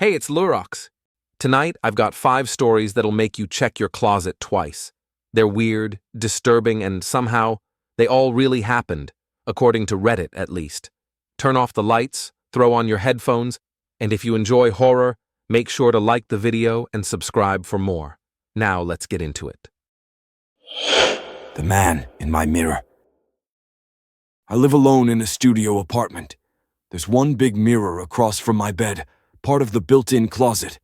Hey, it's Lurox. Tonight, I've got 5 stories that'll make you check your closet twice. They're weird, disturbing, and somehow, they all really happened, according to Reddit at least. Turn off the lights, throw on your headphones, and if you enjoy horror, make sure to like the video and subscribe for more. Now, let's get into it. The man in my mirror. I live alone in a studio apartment. There's one big mirror across from my bed, part of the built-in closet.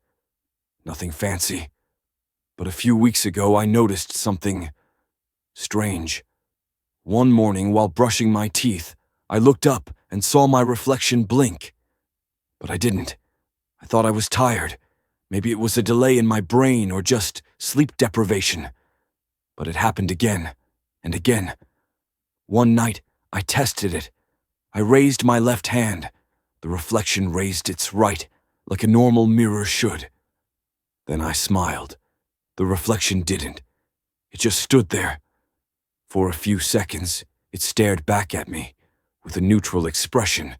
Nothing fancy. But a few weeks ago, I noticed something strange. One morning, while brushing my teeth, I looked up and saw my reflection blink. But I didn't. I thought I was tired. Maybe it was a delay in my brain or just sleep deprivation. But it happened again and again. One night, I tested it. I raised my left hand. The reflection raised its right, like a normal mirror should. Then I smiled. The reflection didn't. It just stood there. For a few seconds, it stared back at me with a neutral expression.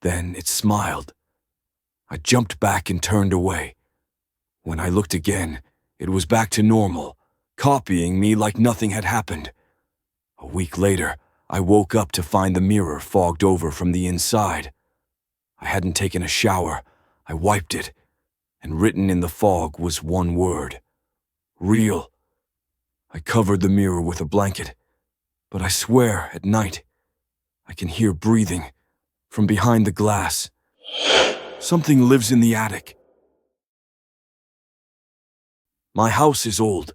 Then it smiled. I jumped back and turned away. When I looked again, it was back to normal, copying me like nothing had happened. A week later, I woke up to find the mirror fogged over from the inside. I hadn't taken a shower. I wiped it, and written in the fog was one word: real. I covered the mirror with a blanket, but I swear at night, I can hear breathing from behind the glass. Something lives in the attic. My house is old,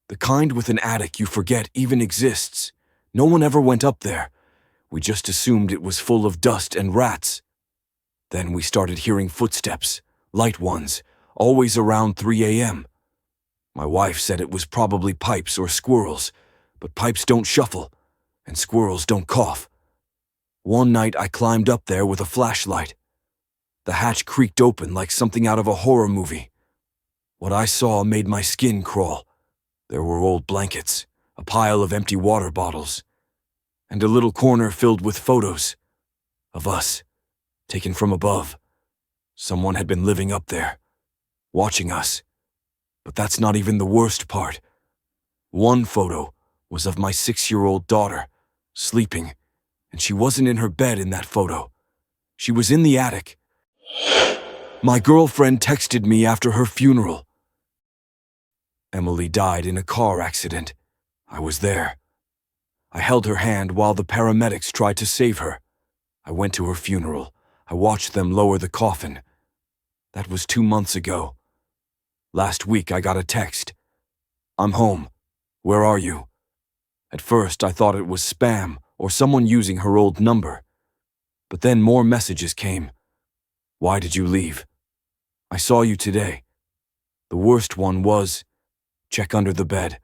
the kind with an attic you forget even exists. No one ever went up there. We just assumed it was full of dust and rats. Then we started hearing footsteps, light ones, always around 3 a.m. My wife said it was probably pipes or squirrels, but pipes don't shuffle, and squirrels don't cough. One night I climbed up there with a flashlight. The hatch creaked open like something out of a horror movie. What I saw made my skin crawl. There were old blankets, a pile of empty water bottles, and a little corner filled with photos of us, taken from above. Someone had been living up there, watching us. But that's not even the worst part. One photo was of my 6-year-old daughter, sleeping, and she wasn't in her bed in that photo. She was in the attic. My girlfriend texted me after her funeral. Emily died in a car accident. I was there. I held her hand while the paramedics tried to save her. I went to her funeral. I watched them lower the coffin. That was 2 months ago. Last week I got a text. "I'm home. Where are you?" At first I thought it was spam or someone using her old number. But then more messages came. "Why did you leave? I saw you today." The worst one was, "Check under the bed."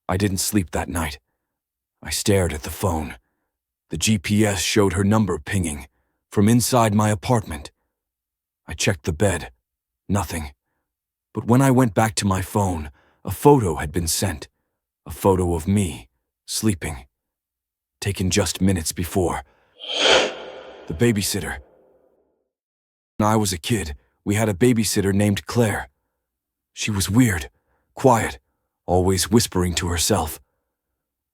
I didn't sleep that night. I stared at the phone. The GPS showed her number pinging from inside my apartment. I checked the bed. Nothing. But when I went back to my phone, a photo had been sent. A photo of me, sleeping. Taken just minutes before. The babysitter. When I was a kid, we had a babysitter named Claire. She was weird, quiet, always whispering to herself.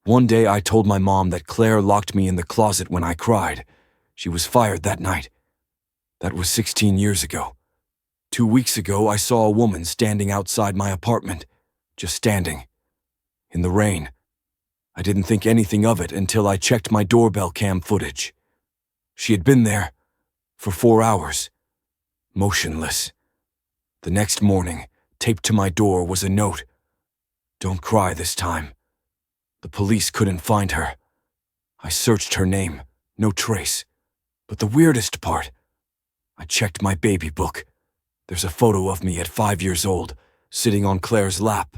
One day I told my mom that Claire locked me in the closet when I cried. She was fired that night. That was 16 years ago. 2 weeks ago, I saw a woman standing outside my apartment, just standing, in the rain. I didn't think anything of it until I checked my doorbell cam footage. She had been there for 4 hours, motionless. The next morning, taped to my door was a note. "Don't cry this time." The police couldn't find her. I searched her name, no trace. But the weirdest part, I checked my baby book. There's a photo of me at 5 years old, sitting on Claire's lap.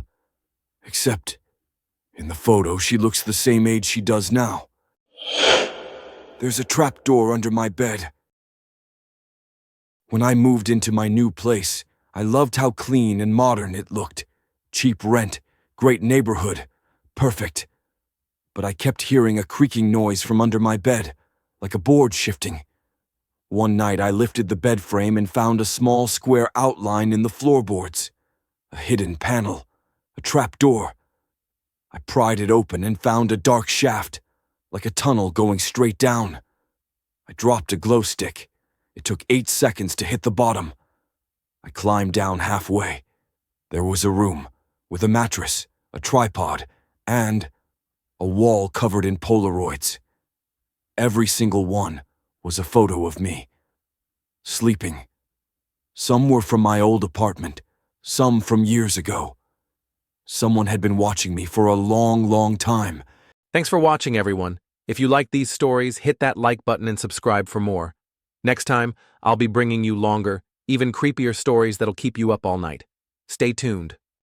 Except, in the photo, she looks the same age she does now. There's a trapdoor under my bed. When I moved into my new place, I loved how clean and modern it looked. Cheap rent, great neighborhood, perfect. But I kept hearing a creaking noise from under my bed, like a board shifting. One night I lifted the bed frame and found a small square outline in the floorboards. A hidden panel. A trap door. I pried it open and found a dark shaft, like a tunnel going straight down. I dropped a glow stick. It took 8 seconds to hit the bottom. I climbed down halfway. There was a room, with a mattress, a tripod, and a wall covered in Polaroids. Every single one was a photo of me, sleeping. Some were from my old apartment, some from years ago. Someone had been watching me for a long, long time. Thanks for watching, everyone. If you like these stories, hit that like button and subscribe for more. Next time, I'll be bringing you longer, even creepier stories that'll keep you up all night. Stay tuned.